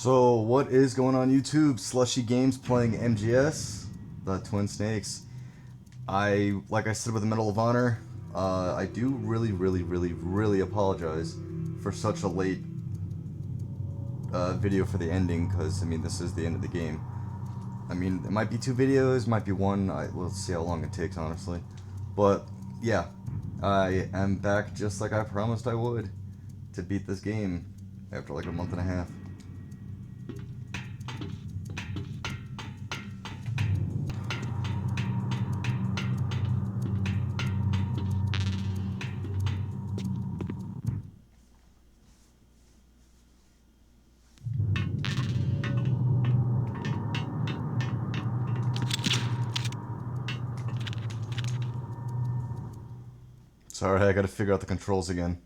So, what is going on YouTube? Slushy Games playing MGS, the Twin Snakes. Like I said with the Medal of Honor, I do really apologize for such a late video for the ending, because, I mean, this is the end of the game. I mean, it might be 2 videos, might be 1, we'll see how long it takes, honestly. But, yeah, I am back just like I promised I would, to beat this game after like a month and a half. Sorry, I gotta figure out the controls again.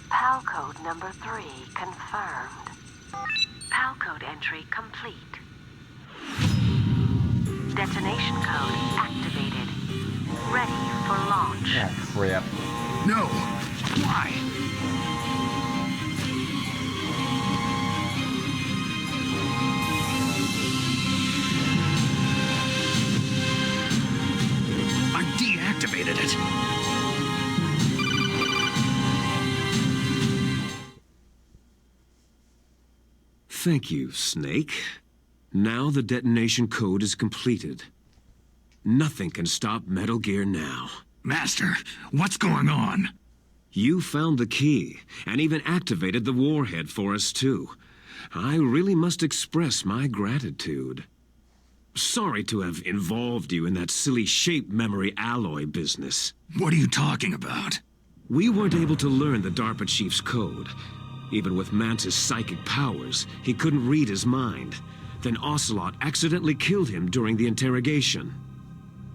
PAL code number 3 confirmed. PAL code entry complete. Detonation code activated. Ready for launch. Ah, crap. No! Why? I deactivated it. Thank you, Snake. Now the detonation code is completed. Nothing can stop Metal Gear now. Master, what's going on? You found the key, and even activated the warhead for us too. I really must express my gratitude. Sorry to have involved you in that silly shape memory alloy business. What are you talking about? We weren't able to learn the DARPA chief's code. Even with Mantis' psychic powers, he couldn't read his mind. Then Ocelot accidentally killed him during the interrogation.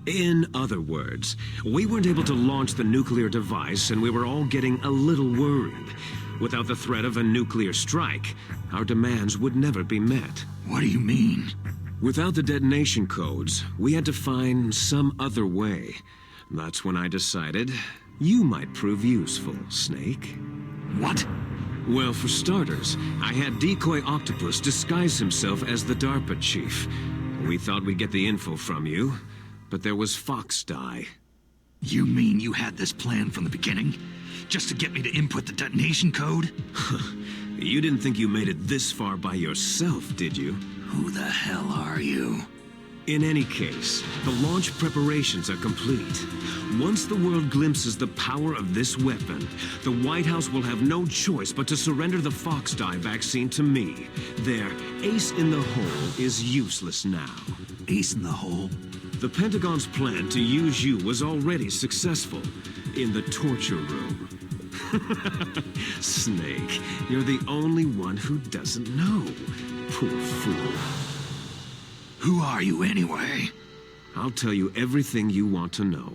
In other words, we weren't able to launch the nuclear device, and we were all getting a little worried. Without the threat of a nuclear strike, our demands would never be met. What do you mean? Without the detonation codes, we had to find some other way. That's when I decided you might prove useful, Snake. What? Well, for starters, I had Decoy Octopus disguise himself as the DARPA chief. We thought we'd get the info from you, but there was Foxdie. You mean you had this plan from the beginning? Just to get me to input the detonation code? You didn't think you made it this far by yourself, did you? Who the hell are you? In any case, the launch preparations are complete. Once the world glimpses the power of this weapon, the White House will have no choice but to surrender the Foxdie vaccine to me. Their ace in the hole is useless now. Ace in the hole? The Pentagon's plan to use you was already successful in the torture room. Snake, you're the only one who doesn't know. Poor fool. Who are you anyway? I'll tell you everything you want to know.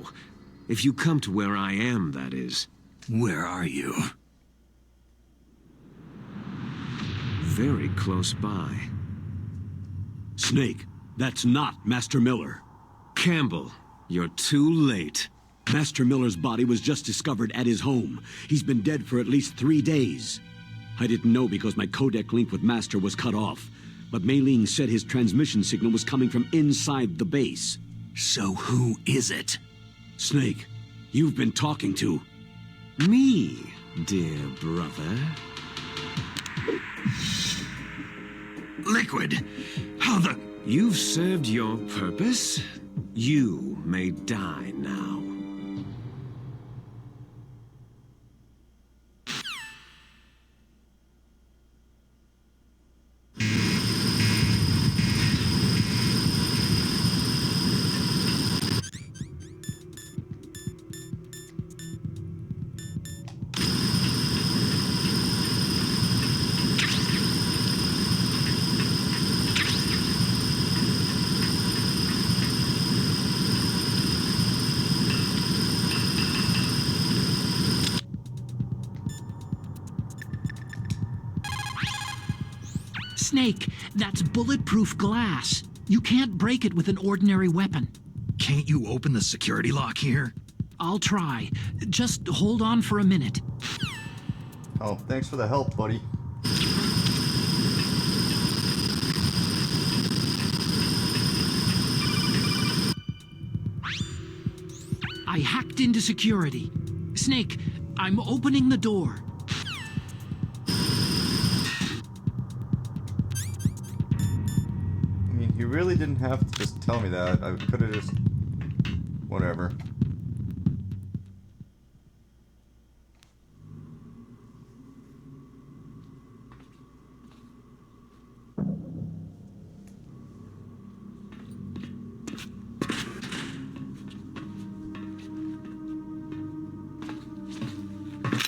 If you come to where I am, that is. Where are you? Very close by. Snake, that's not Master Miller. Campbell, you're too late. Master Miller's body was just discovered at his home. He's been dead for at least 3 days. I didn't know because my codec link with Master was cut off. But Mei Ling said his transmission signal was coming from inside the base. So who is it? Snake, you've been talking to... Me, dear brother. Liquid! How the... You've served your purpose. You may die now. Snake, that's bulletproof glass. You can't break it with an ordinary weapon. Can't you open the security lock here? I'll try. Just hold on for a minute. Oh, thanks for the help, buddy. I hacked into security. Snake, I'm opening the door. I mean, he really didn't have to just tell me that. I could have just... whatever.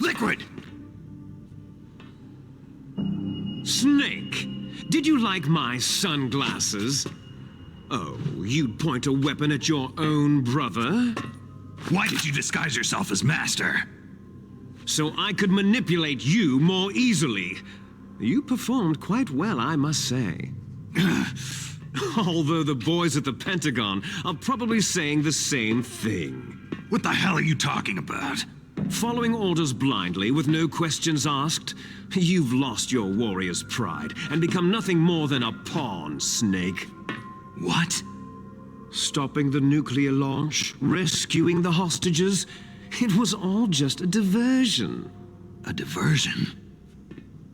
Liquid! Snake, did you like my sunglasses? Oh, you'd point a weapon at your own brother? Why did you disguise yourself as Master? So I could manipulate you more easily. You performed quite well, I must say. Although the boys at the Pentagon are probably saying the same thing. What the hell are you talking about? Following orders blindly with no questions asked, you've lost your warrior's pride and become nothing more than a pawn, Snake. What? Stopping the nuclear launch, rescuing the hostages, it was all just a diversion. A diversion?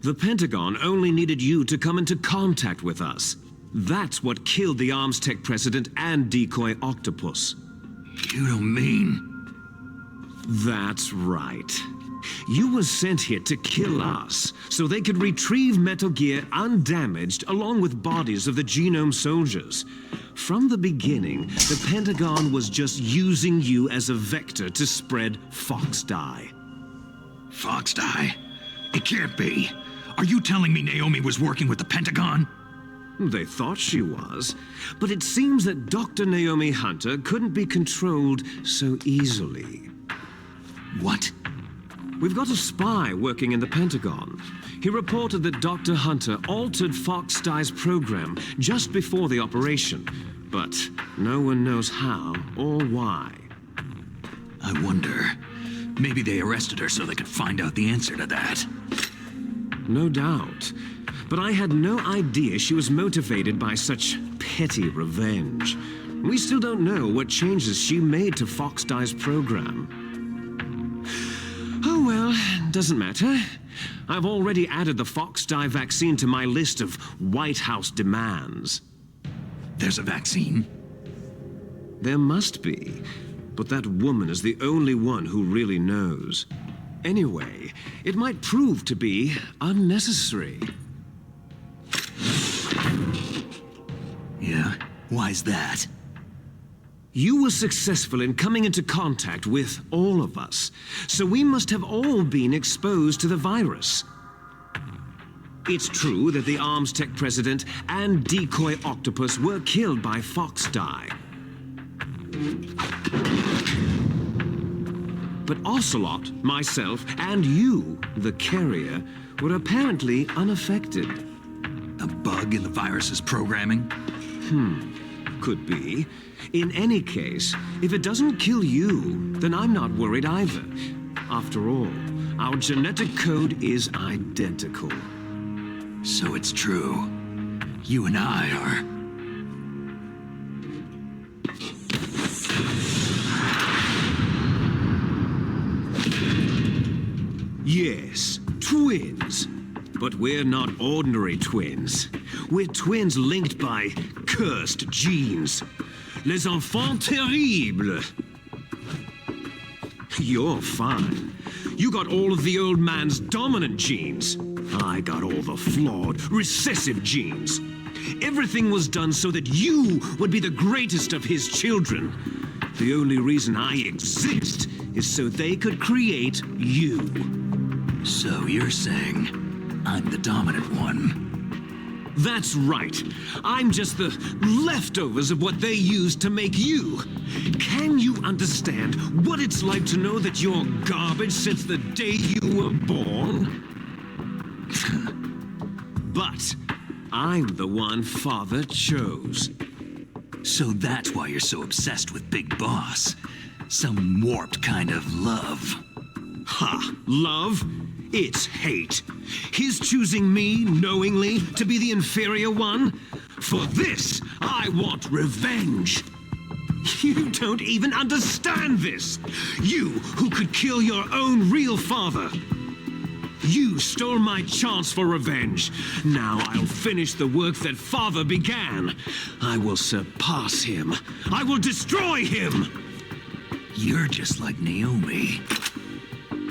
The Pentagon only needed you to come into contact with us. That's what killed the Armstech president and decoy Octopus. You don't mean... That's right. You were sent here to kill us, so they could retrieve Metal Gear undamaged along with bodies of the Genome soldiers. From the beginning, the Pentagon was just using you as a vector to spread Foxdie. Foxdie? It can't be. Are you telling me Naomi was working with the Pentagon? They thought she was, but it seems that Dr. Naomi Hunter couldn't be controlled so easily. What? We've got a spy working in the Pentagon. He reported that Dr. Hunter altered Foxdie's program just before the operation, but no one knows how or why. I wonder. Maybe they arrested her so they could find out the answer to that. No doubt. But I had no idea she was motivated by such petty revenge. We still don't know what changes she made to Foxdie's program. Oh well, doesn't matter. I've already added the Foxdie vaccine to my list of White House demands. There's a vaccine? There must be, but that woman is the only one who really knows. Anyway, it might prove to be unnecessary. Yeah? Why's that? You were successful in coming into contact with all of us, so we must have all been exposed to the virus. It's true that the Armstech president and decoy Octopus were killed by Foxdie. But Ocelot, myself, and you, the carrier, were apparently unaffected. A bug in the virus's programming? Could be. In any case, if it doesn't kill you, then I'm not worried either. After all, our genetic code is identical. So it's true. You and I are... Yes, twins. But we're not ordinary twins. We're twins linked by cursed genes. Les enfants terribles. You're fine. You got all of the old man's dominant genes. I got all the flawed, recessive genes. Everything was done so that you would be the greatest of his children. The only reason I exist is so they could create you. So you're saying I'm the dominant one? That's right. I'm just the leftovers of what they used to make you. Can you understand what it's like to know that you're garbage since the day you were born? But I'm the one Father chose. So that's why you're so obsessed with Big Boss. Some warped kind of love. Ha! Love? It's hate. His choosing me knowingly to be the inferior one? For this, I want revenge. You don't even understand this. You who could kill your own real father. You stole my chance for revenge. Now I'll finish the work that Father began. I will surpass him. I will destroy him. You're just like Naomi.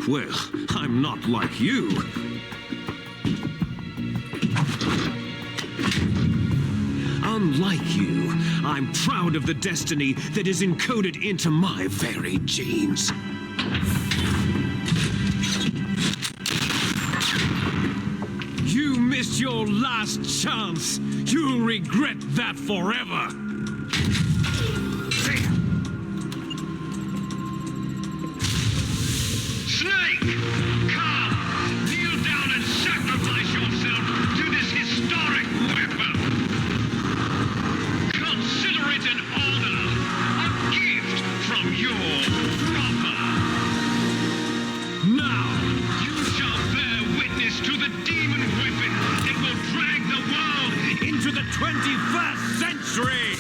Well, I'm not like you. Unlike you, I'm proud of the destiny that is encoded into my very genes. You missed your last chance. You'll regret that forever. Snake! Come! Kneel down and sacrifice yourself to this historic weapon! Consider it an honor, a gift from your brother! Now! You shall bear witness to the demon weapon that will drag the world Into the 21st century!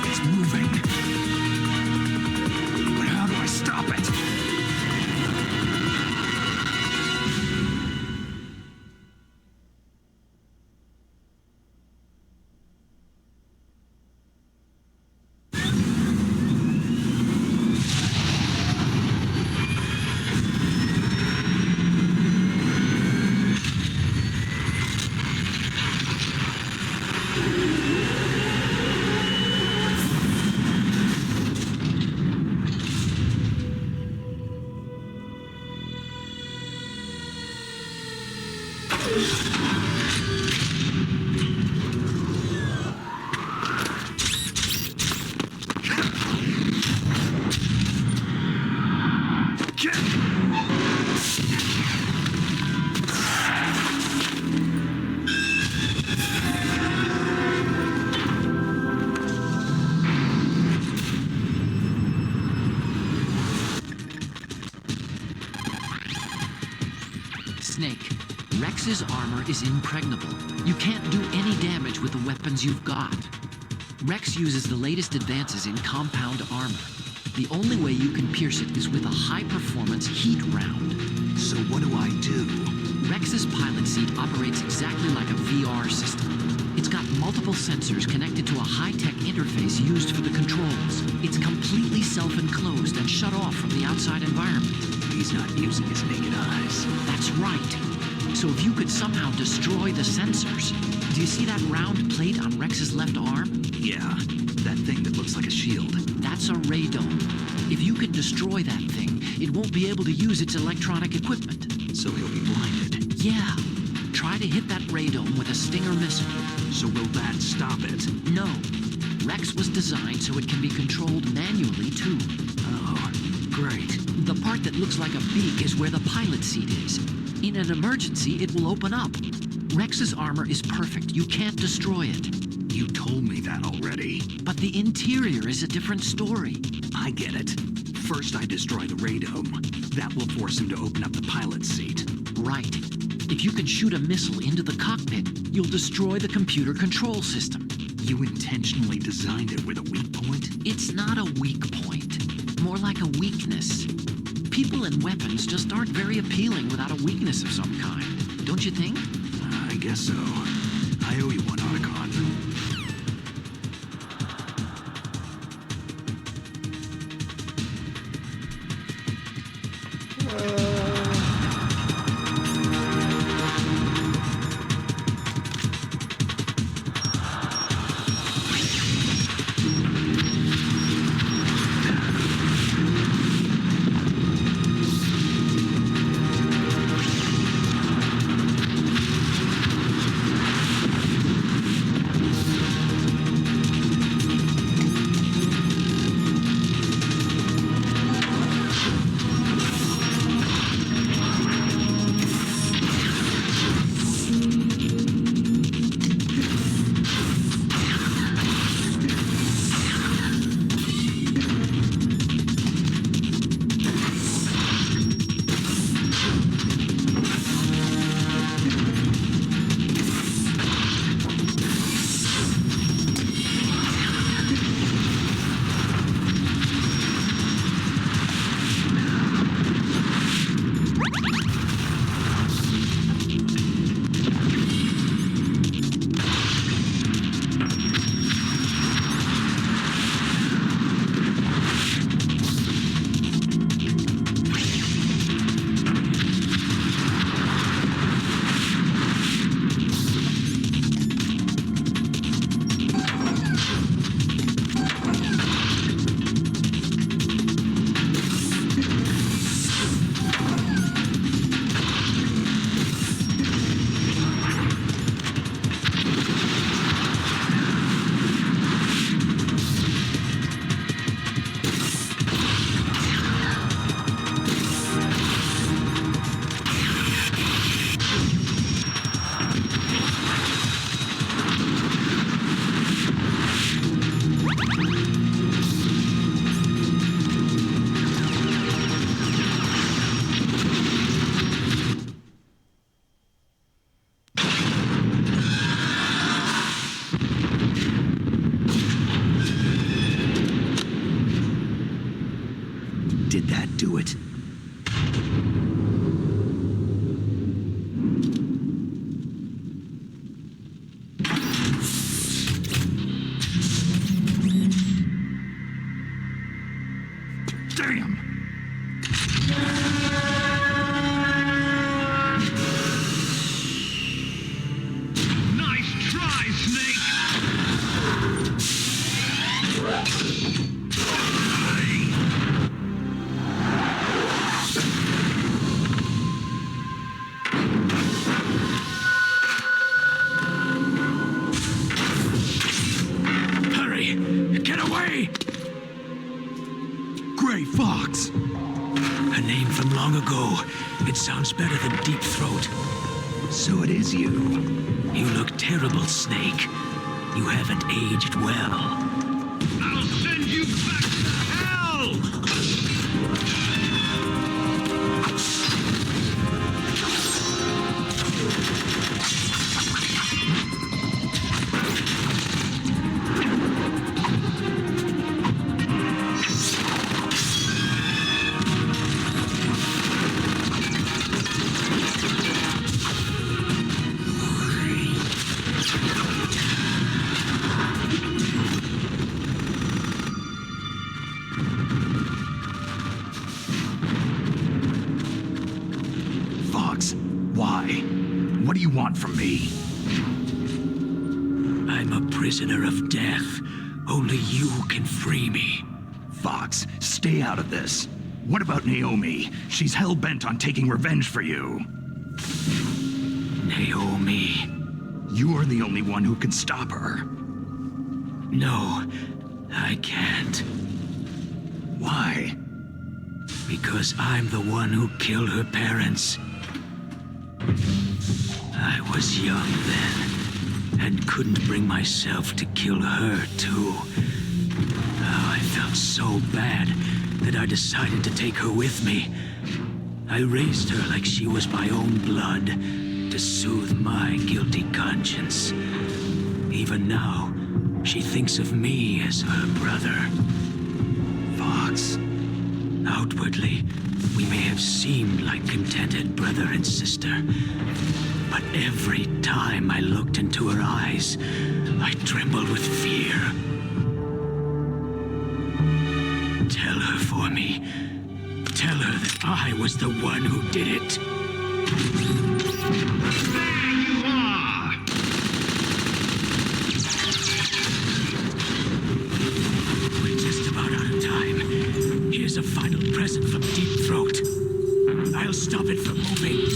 It's moving. But how do I stop it? Snake, Rex's armor is impregnable. You can't do any damage with the weapons you've got. Rex uses the latest advances in compound armor. The only way you can pierce it is with a high-performance heat round. So what do I do? Rex's pilot seat operates exactly like a VR system. It's got multiple sensors connected to a high-tech interface used for the controls. It's completely self-enclosed and shut off from the outside environment. He's not using his naked eyes. That's right. So if you could somehow destroy the sensors... Do you see that round plate on Rex's left arm? Yeah, that thing that looks like a shield. That's a radome. If you can destroy that thing, it won't be able to use its electronic equipment. So he'll be blinded. Yeah. Try to hit that radome with a Stinger missile. So will that stop it? No. Rex was designed so it can be controlled manually, too. Oh, great. The part that looks like a beak is where the pilot seat is. In an emergency, it will open up. Rex's armor is perfect. You can't destroy it. You told me that already. But the interior is a different story. I get it. First I destroy the radome. That will force him to open up the pilot seat. Right. If you can shoot a missile into the cockpit, you'll destroy the computer control system. You intentionally designed it with a weak point? It's not a weak point. More like a weakness. People and weapons just aren't very appealing without a weakness of some kind. Don't you think? I guess so. I owe you one, Otacon. Did that do it? Damn! Nice try, Snake! Hurry! Get away! Gray Fox! A name from long ago. It sounds better than Deep Throat. So it is you. You look terrible, Snake. You haven't aged well. I'll send you back to hell! Fox, why? What do you want from me? I'm a prisoner of death. Only you can free me. Fox, stay out of this. What about Naomi? She's hell-bent on taking revenge for you. Naomi. You're the only one who can stop her. No, I can't. Why? Because I'm the one who killed her parents. I was young then, and couldn't bring myself to kill her, too. Oh, I felt so bad that I decided to take her with me. I raised her like she was my own blood, to soothe my guilty conscience. Even now, She thinks of me as her brother. Fox. Outwardly, we may have seemed like contented brother and sister. But every time I looked into her eyes, I trembled with fear. Tell her for me. Tell her that I was the one who did it. There you are! We're just about out of time. Here's a final present from Deep Throat. I'll stop it from moving.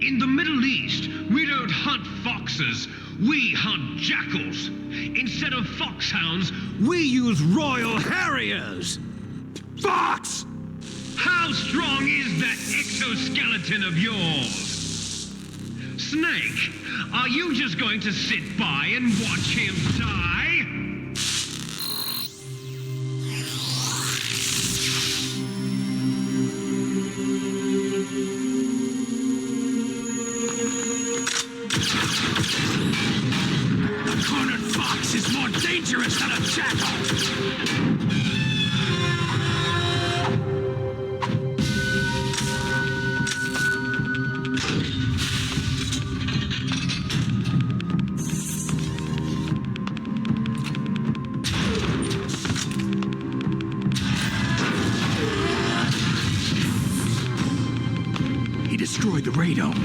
In the Middle East, we don't hunt foxes, we hunt jackals. Instead of foxhounds, We use Royal Harriers! Fox! how strong is that exoskeleton of yours? Snake, are you just going to sit by and watch him die? A cornered fox is more dangerous than a jackal! He destroyed the radome.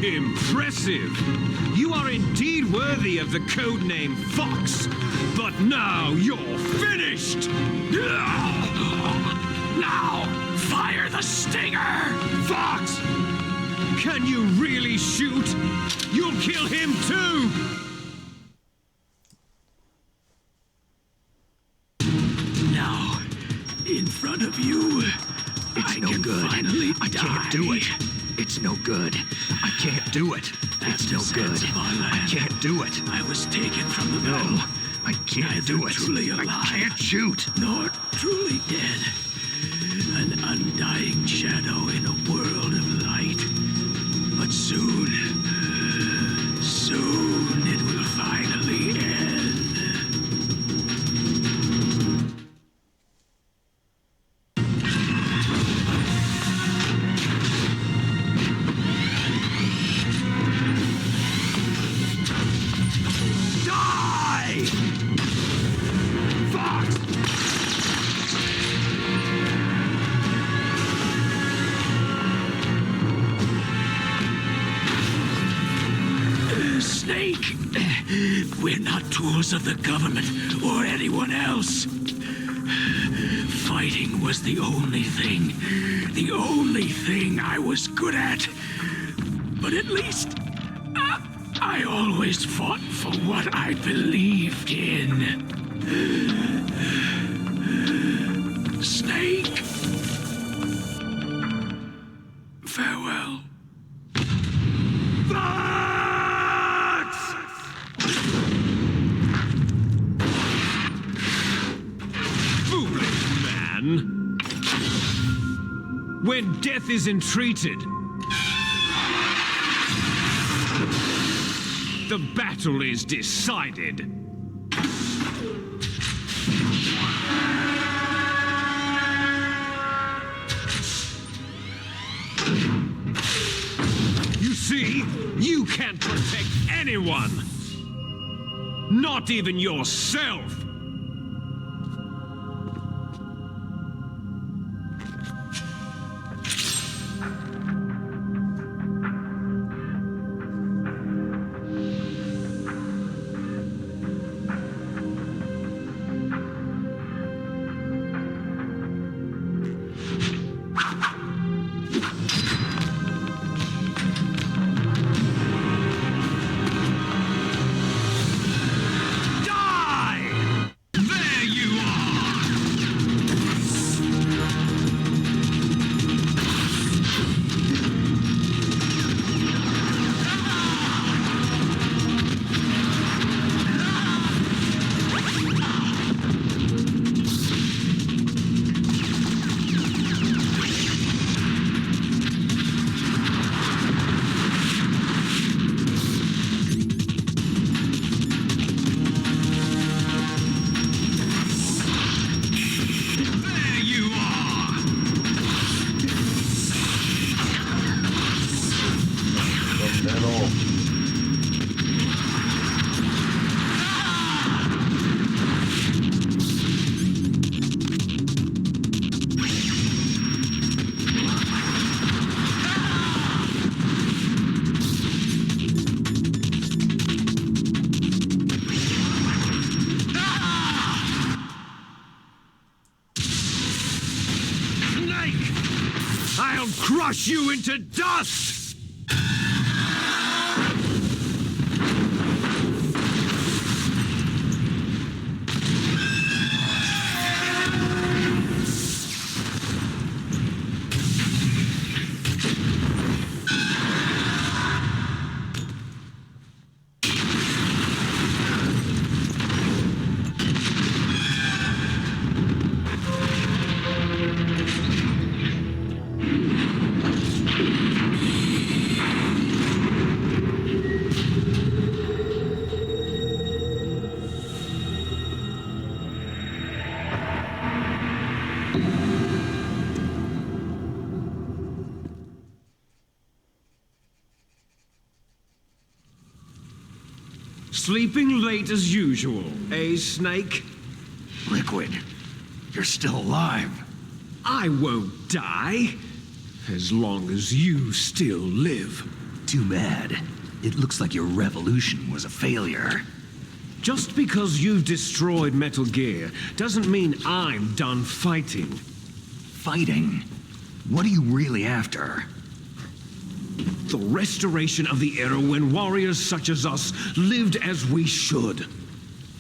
Impressive! You are indeed worthy of the codename Fox, but now you're finished! Now, fire the stinger! Fox! Can you really shoot? You'll kill him too! Now, in front of you, It's no good. I can't do it. It's no good. I can't do it. It's no good. I can't do it. I was taken from the No, battle, I can't do it. truly alive. I can't shoot. nor truly dead. An undying shadow in a world of light. But soon, soon it will finally end. Die! Fox! Snake, we're not tools of the government or anyone else. Fighting was the only thing I was good at. But at least I always fought for what I believed in. Snake, farewell. Foolish man! When death is entreated, The battle is decided. You see, you can't protect anyone. Not even yourself. I'll crush you into dust! Sleeping late as usual, eh, Snake? Liquid, you're still alive. I won't die, as long as you still live. Too bad. It looks like your revolution was a failure. Just because you've destroyed Metal Gear doesn't mean I'm done fighting. Fighting? What are you really after? The restoration of the era when warriors such as us lived as we should.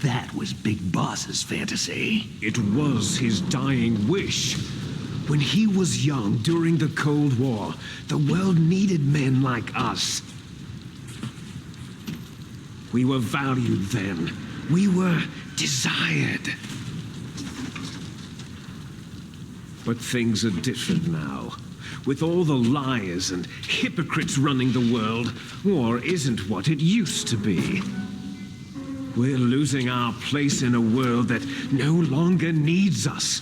That was Big Boss's fantasy. It was his dying wish. When he was young during the Cold War, the world needed men like us. We were valued then. We were desired. But things are different now. With all the liars and hypocrites running the world, war isn't what it used to be. We're losing our place in a world that no longer needs us.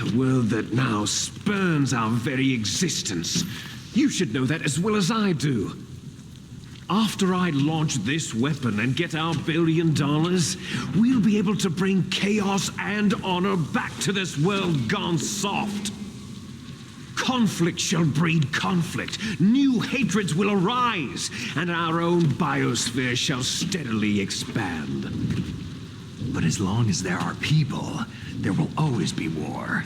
A world that now spurns our very existence. You should know that as well as I do. After I launch this weapon and get our $1 billion, we'll be able to bring chaos and honor back to this world gone soft. Conflict shall breed conflict, new hatreds will arise, and our own biosphere shall steadily expand. But as long as there are people, there will always be war.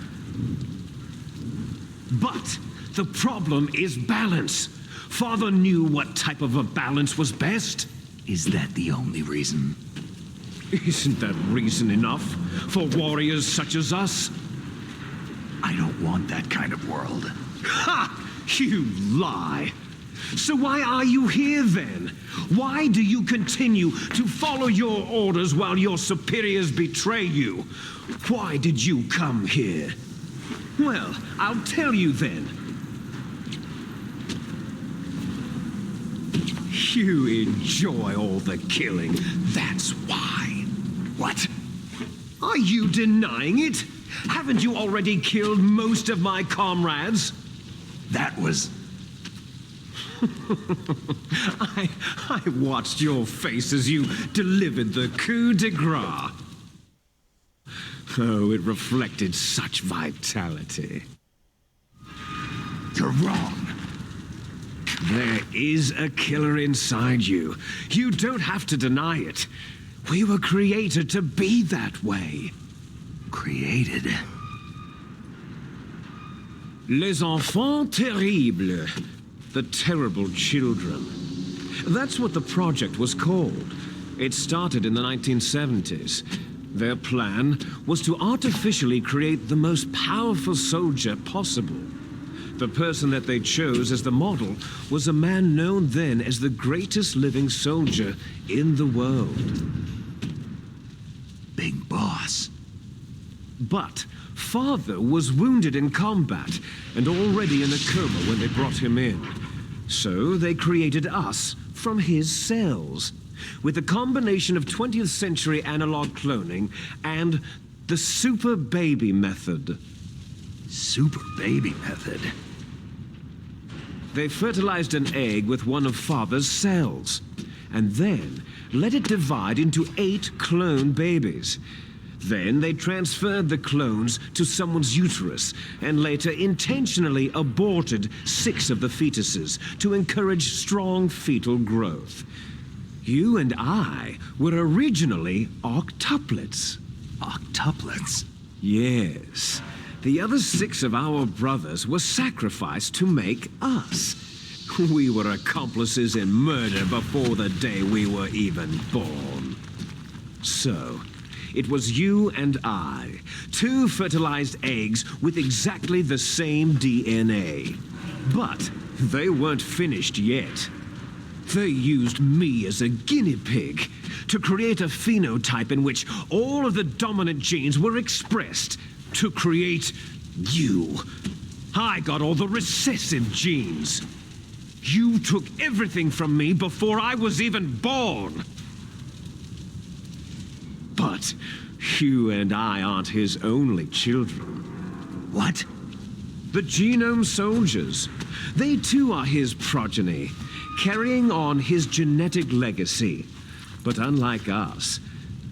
But the problem is balance. Father knew what type of a balance was best. Is that the only reason? Isn't that reason enough for warriors such as us? I don't want that kind of world. Ha! You lie! So why are you here then? Why do you continue to follow your orders while your superiors betray you? Why did you come here? Well, I'll tell you then. You enjoy all the killing, that's why. What? Are you denying it? Haven't you already killed most of my comrades? That was... I watched your face as you delivered the coup de grace. Oh, it reflected such vitality. You're wrong. There is a killer inside you. You don't have to deny it. We were created to be that way. Created? Les enfants terribles. The terrible children. That's what the project was called. It started in the 1970s. Their plan was to artificially create the most powerful soldier possible. The person that they chose as the model was a man known then as the greatest living soldier in the world. Big Boss. But Father was wounded in combat and already in a coma when they brought him in. So they created us from his cells, with a combination of 20th century analog cloning and the super baby method. Super baby method? They fertilized an egg with one of Father's cells, and then let it divide into 8 clone babies. Then they transferred the clones to someone's uterus and later intentionally aborted 6 of the fetuses to encourage strong fetal growth. You and I were originally octuplets. Octuplets? Yes. The other 6 of our brothers were sacrificed to make us. We were accomplices in murder before the day we were even born. So, it was you and I, 2 fertilized eggs with exactly the same DNA. But they weren't finished yet. They used me as a guinea pig to create a phenotype in which all of the dominant genes were expressed to create you. I got all the recessive genes. You took everything from me before I was even born. But you and I aren't his only children. What? The Genome Soldiers. They too are his progeny, carrying on his genetic legacy. But unlike us,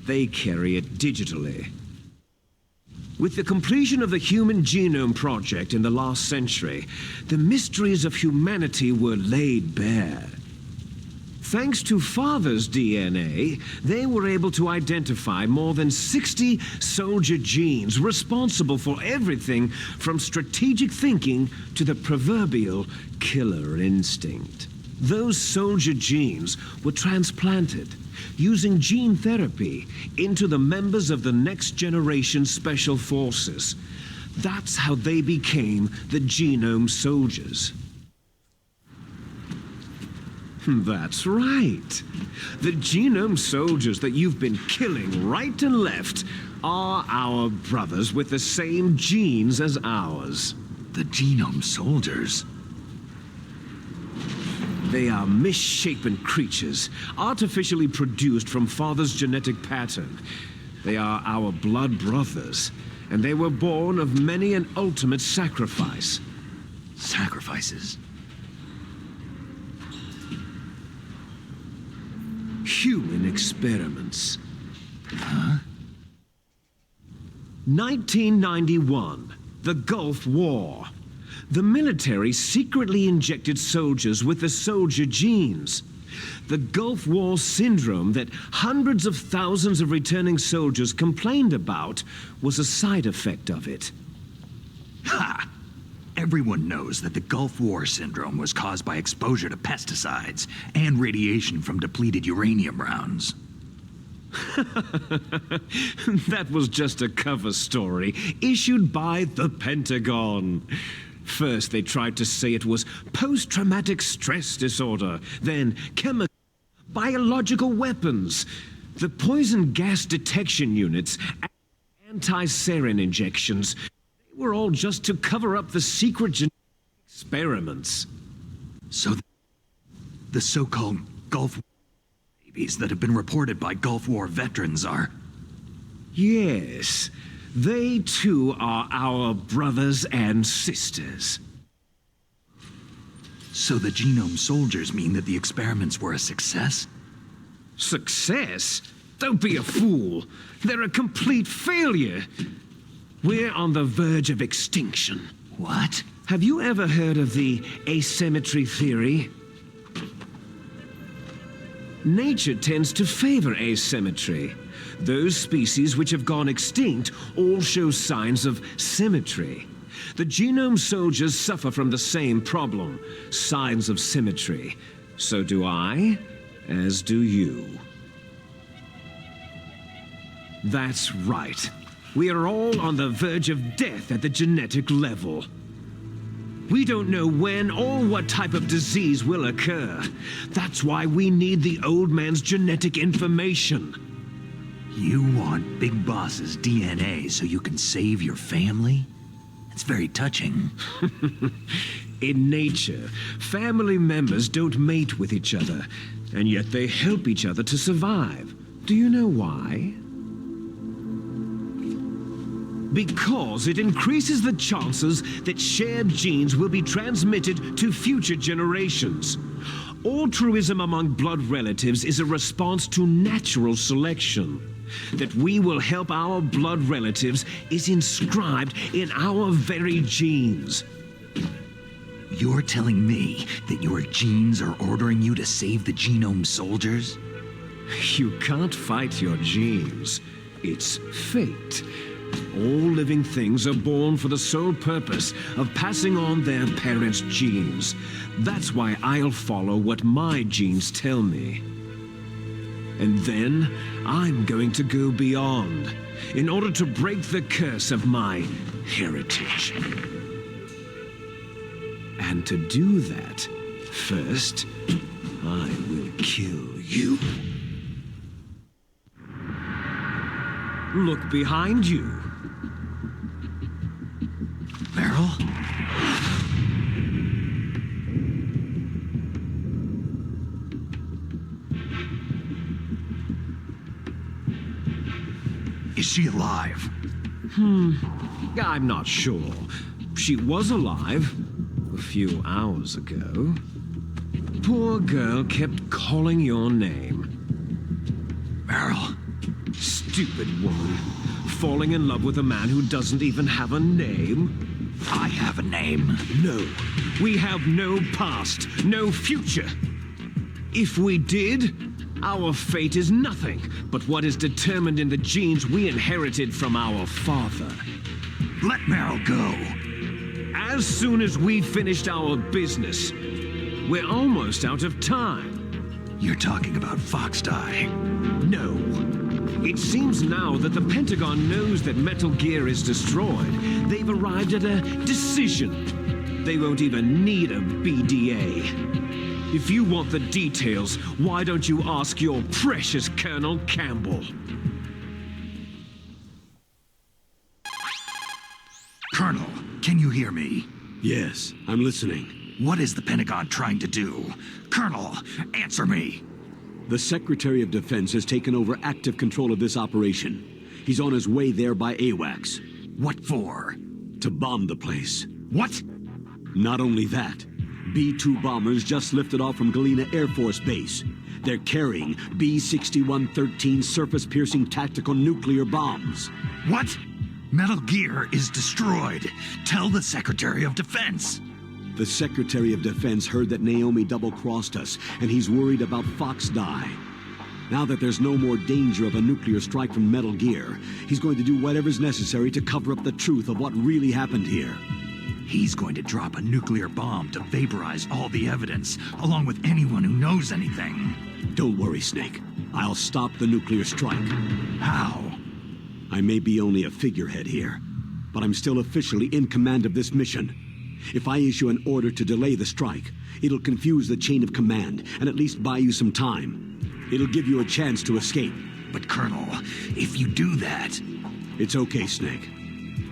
they carry it digitally. With the completion of the Human Genome Project in the last century, the mysteries of humanity were laid bare. Thanks to Father's DNA, they were able to identify more than 60 soldier genes responsible for everything from strategic thinking to the proverbial killer instinct. Those soldier genes were transplanted using gene therapy into the members of the next generation special forces. That's how they became the Genome Soldiers. That's right. The Genome Soldiers that you've been killing right and left are our brothers with the same genes as ours. The Genome Soldiers? They are misshapen creatures, artificially produced from Father's genetic pattern. They are our blood brothers, and they were born of many an ultimate sacrifice. Sacrifices? Human experiments. Huh? 1991, the Gulf War. The military secretly injected soldiers with the soldier genes. The Gulf War syndrome that hundreds of thousands of returning soldiers complained about was a side effect of it. Ha! Everyone knows that the Gulf War syndrome was caused by exposure to pesticides and radiation from depleted uranium rounds. That was just a cover story issued by the Pentagon. First, they tried to say it was post-traumatic stress disorder, then chemical, biological weapons, the poison gas detection units, and anti-sarin injections. They were all just to cover up the secret genetic experiments. So the so-called Gulf babies that have been reported by Gulf War veterans are... Yes, they too are our brothers and sisters. So the genome soldiers mean that the experiments were a success? Success? Don't be a fool. They're a complete failure. We're on the verge of extinction. What? Have you ever heard of the asymmetry theory? Nature tends to favor asymmetry. Those species which have gone extinct all show signs of symmetry. The genome soldiers suffer from the same problem, signs of symmetry. So do I, as do you. That's right. We are all on the verge of death at the genetic level. We don't know when or what type of disease will occur. That's why we need the old man's genetic information. You want Big Boss's DNA so you can save your family? It's very touching. In nature, family members don't mate with each other, and yet they help each other to survive. Do you know why? Because it increases the chances that shared genes will be transmitted to future generations. Altruism among blood relatives is a response to natural selection. That we will help our blood relatives is inscribed in our very genes. You're telling me that your genes are ordering you to save the genome soldiers? You can't fight your genes. It's fate. All living things are born for the sole purpose of passing on their parents' genes. That's why I'll follow what my genes tell me. And then I'm going to go beyond in order to break the curse of my heritage. And to do that, first, I will kill you. Look behind you. Meryl? Is she alive? I'm not sure. She was alive a few hours ago. Poor girl kept calling your name. Meryl? Stupid woman. Falling in love with a man who doesn't even have a name? I have a name. No. We have no past, no future. If we did, our fate is nothing but what is determined in the genes we inherited from our father. Let Meryl go. As soon as we finished our business, we're almost out of time. You're talking about Foxdie. No. It seems now that the Pentagon knows that Metal Gear is destroyed. They've arrived at a decision. They won't even need a BDA. If you want the details, why don't you ask your precious Colonel Campbell? Colonel, can you hear me? Yes, I'm listening. What is the Pentagon trying to do? Colonel, answer me! The Secretary of Defense has taken over active control of this operation. He's on his way there by AWACS. What for? To bomb the place. What? Not only that, B-2 bombers just lifted off from Galena Air Force Base. They're carrying B-6113 surface-piercing tactical nuclear bombs. What? Metal Gear is destroyed. Tell the Secretary of Defense. The Secretary of Defense heard that Naomi double-crossed us, and he's worried about Foxdie. Now that there's no more danger of a nuclear strike from Metal Gear, he's going to do whatever's necessary to cover up the truth of what really happened here. He's going to drop a nuclear bomb to vaporize all the evidence, along with anyone who knows anything. Don't worry, Snake. I'll stop the nuclear strike. How? I may be only a figurehead here, but I'm still officially in command of this mission. If I issue an order to delay the strike, it'll confuse the chain of command and at least buy you some time. It'll give you a chance to escape. But Colonel, if you do that... It's okay, Snake.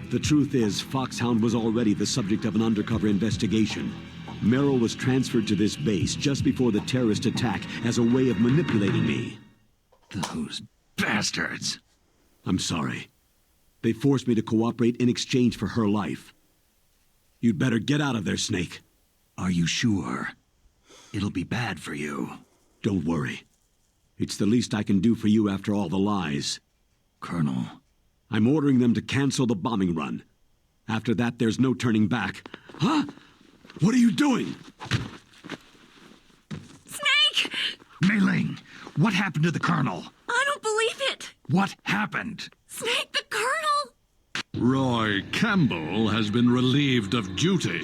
The truth is, Foxhound was already the subject of an undercover investigation. Merrill was transferred to this base just before the terrorist attack as a way of manipulating me. Those bastards. I'm sorry. They forced me to cooperate in exchange for her life. You'd better get out of there, Snake. Are you sure? It'll be bad for you. Don't worry. It's the least I can do for you after all the lies. Colonel. I'm ordering them to cancel the bombing run. After that, there's no turning back. Huh? What are you doing? Snake! Mei Ling, what happened to the Colonel? I don't believe it! What happened? Snake, the Colonel! Roy Campbell has been relieved of duty.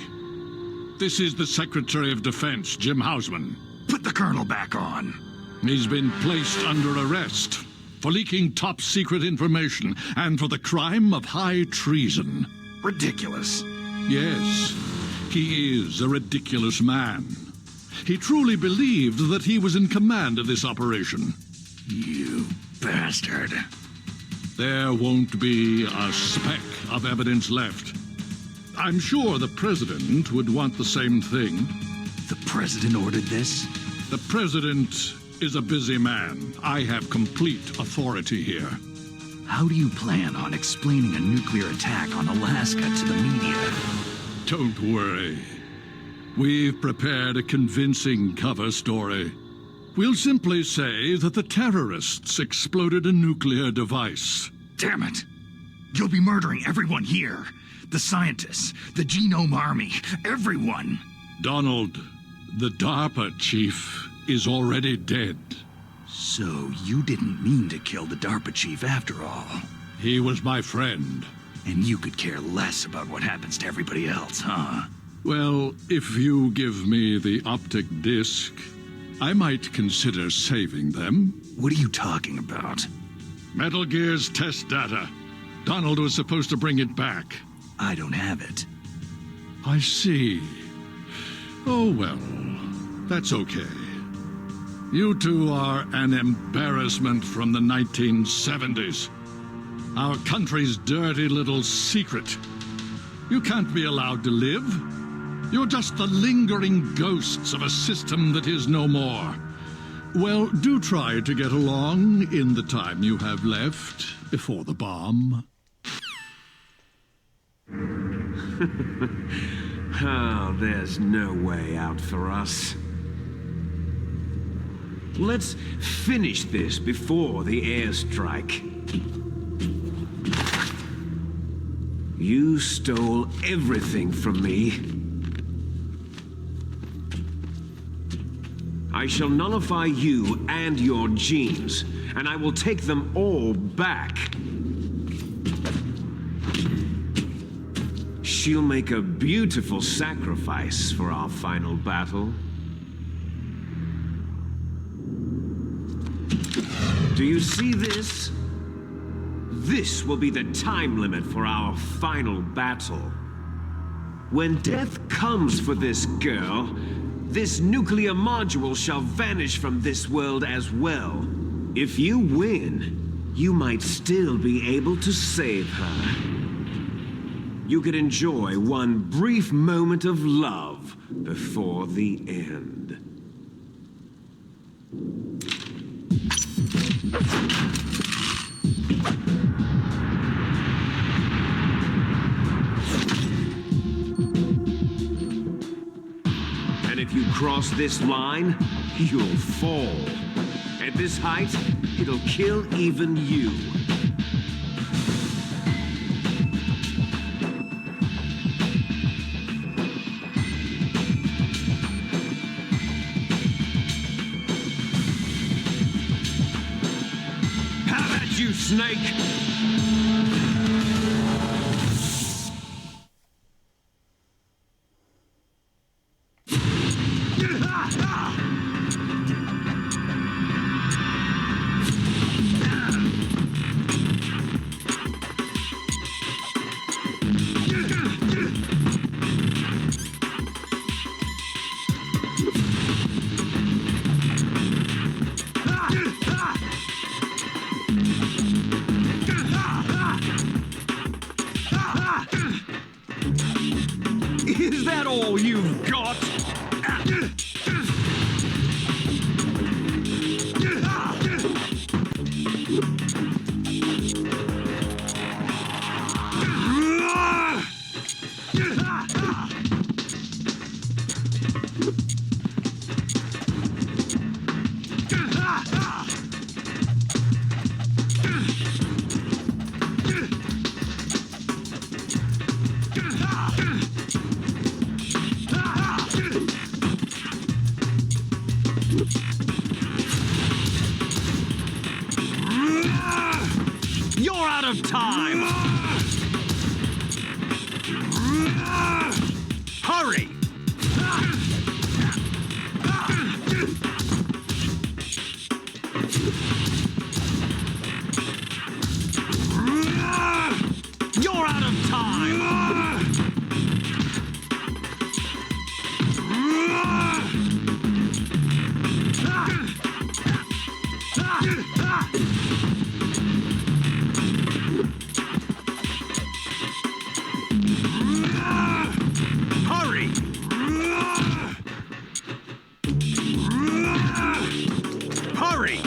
This is the Secretary of Defense, Jim Hausman. Put the Colonel back on. He's been placed under arrest for leaking top-secret information and for the crime of high treason. Ridiculous. Yes, he is a ridiculous man. He truly believed that he was in command of this operation. You bastard. There won't be a speck of evidence left. I'm sure the President would want the same thing. The President ordered this? The President is a busy man. I have complete authority here. How do you plan on explaining a nuclear attack on Alaska to the media? Don't worry. We've prepared a convincing cover story. We'll simply say that the terrorists exploded a nuclear device. Damn it! You'll be murdering everyone here. The scientists, the Genome Army, everyone. Donald, the DARPA chief is already dead. So you didn't mean to kill the DARPA chief after all. He was my friend. And you could care less about what happens to everybody else, huh? Well, if you give me the optic disc, I might consider saving them. What are you talking about? Metal Gear's test data. Donald was supposed to bring it back. I don't have it. I see. Oh, well, that's okay. You two are an embarrassment from the 1970s. Our country's dirty little secret. You can't be allowed to live. You're just the lingering ghosts of a system that is no more. Well, do try to get along in the time you have left before the bomb. Oh, there's no way out for us. Let's finish this before the airstrike. You stole everything from me. I shall nullify you and your genes, and I will take them all back. She'll make a beautiful sacrifice for our final battle. Do you see this? This will be the time limit for our final battle. When death comes for this girl, this nuclear module shall vanish from this world as well. If you win, you might still be able to save her. You could enjoy one brief moment of love before the end. And if you cross this line, you'll fall. At this height, it'll kill even you. Have at you, Snake! You're out of time! Hurry! You're out of time! Hurry! Hurry!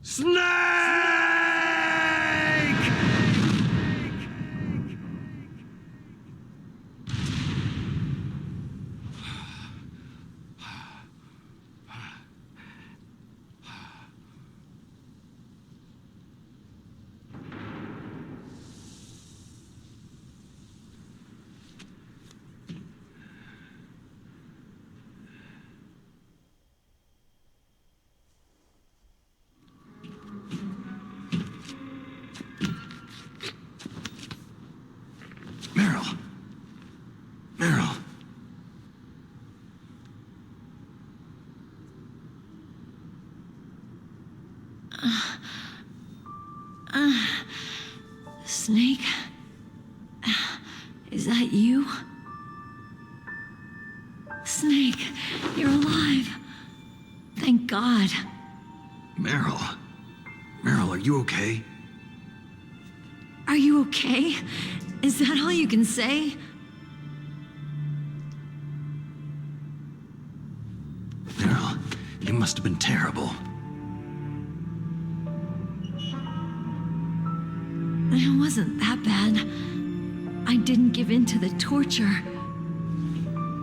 Snake! Meryl. Meryl. Snake? Is that you? Snake, you're alive. Thank God. Meryl. Meryl, are you okay? Are you okay? Is that all you can say? Meryl, you must have been terrible. It wasn't that bad. I didn't give in to the torture.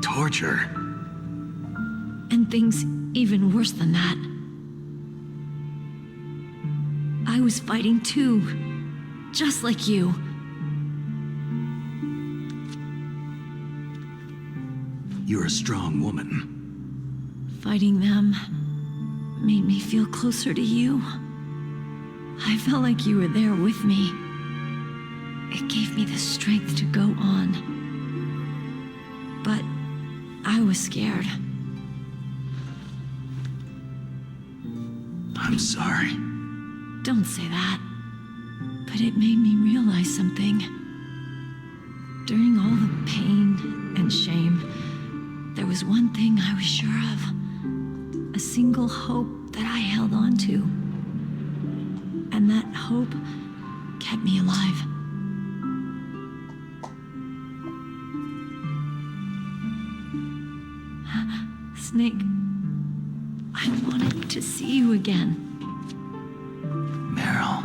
Torture? And things even worse than that. I was fighting too. Just like you. You're a strong woman. Fighting them made me feel closer to you. I felt like you were there with me. It gave me the strength to go on. But I was scared. I'm sorry. Don't say that. But it made me realize something. During all the pain and shame, there was one thing I was sure of. A single hope that I held on to. And that hope kept me alive. Snake, I wanted to see you again. Meryl.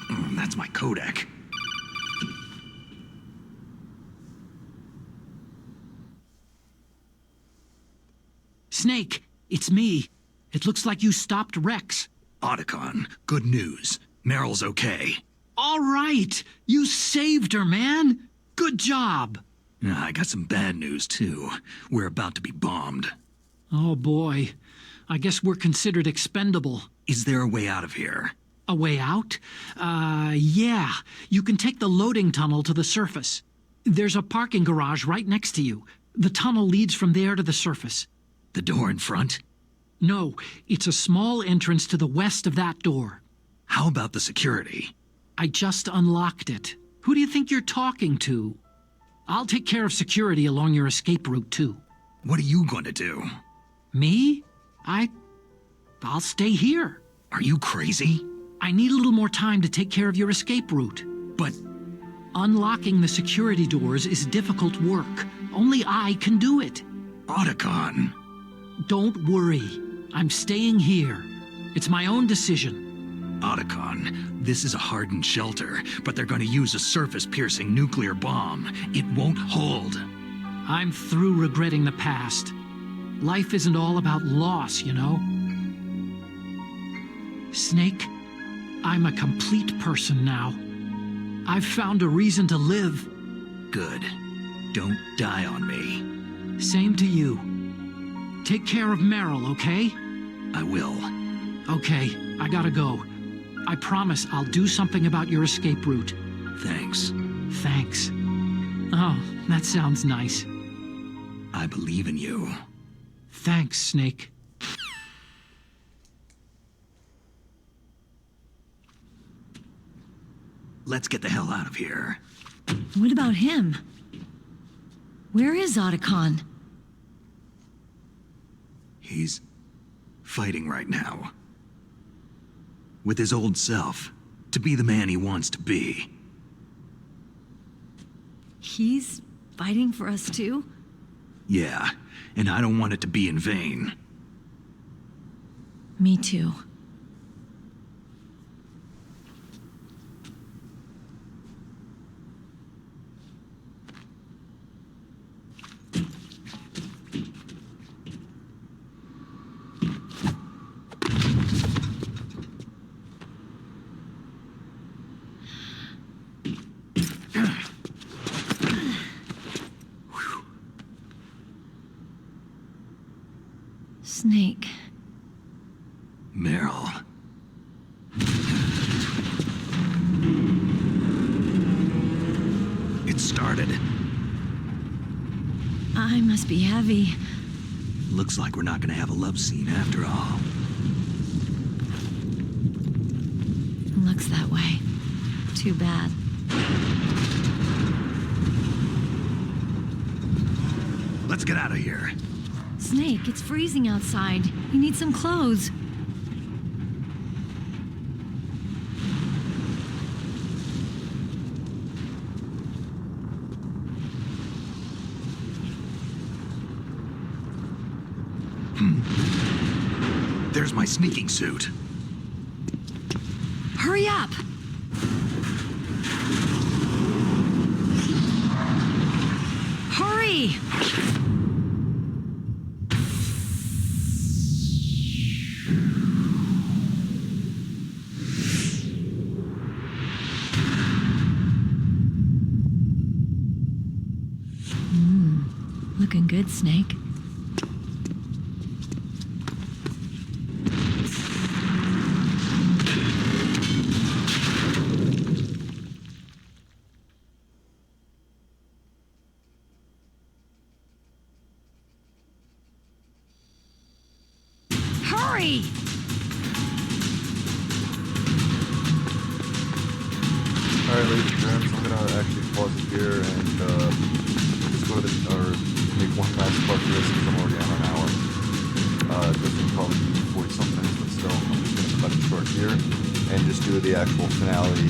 That's my codec. Snake, it's me. It looks like you stopped Rex. Otacon, good news. Meryl's okay. All right. You saved her, man. Good job. I got some bad news, too. We're about to be bombed. Oh, boy. I guess we're considered expendable. Is there a way out of here? A way out? Yeah. You can take the loading tunnel to the surface. There's a parking garage right next to you. The tunnel leads from there to the surface. The door in front? No, it's a small entrance to the west of that door. How about the security? I just unlocked it. Who do you think you're talking to? I'll take care of security along your escape route, too. What are you going to do? Me? I'll stay here. Are you crazy? I need a little more time to take care of your escape route. But unlocking the security doors is difficult work. Only I can do it. Otacon. Don't worry. I'm staying here. It's my own decision. Otacon, this is a hardened shelter, but they're going to use a surface-piercing nuclear bomb. It won't hold. I'm through regretting the past. Life isn't all about loss, you know? Snake, I'm a complete person now. I've found a reason to live. Good. Don't die on me. Same to you. Take care of Meryl, okay? I will. Okay, I gotta go. I promise I'll do something about your escape route. Thanks. Thanks. Oh, that sounds nice. I believe in you. Thanks, Snake. Let's get the hell out of here. What about him? Where is Otacon? He's fighting right now. With his old self, to be the man he wants to be. He's fighting for us too? Yeah, and I don't want it to be in vain. Me too. Snake. Meryl. It started. I must be heavy. Looks like we're not gonna have a love scene after all. Looks that way. Too bad. Let's get out of here. Snake, it's freezing outside. You need some clothes. There's my sneaking suit. Hurry up! Hurry! Looking good, Snake. Hurry! Alright, ladies and gents, I'm gonna actually pause it here and just go to the, or make one last part for this because I'm already on an hour. This will probably be 40 something minutes, but still, I'm just gonna cut it short here and just do the actual finale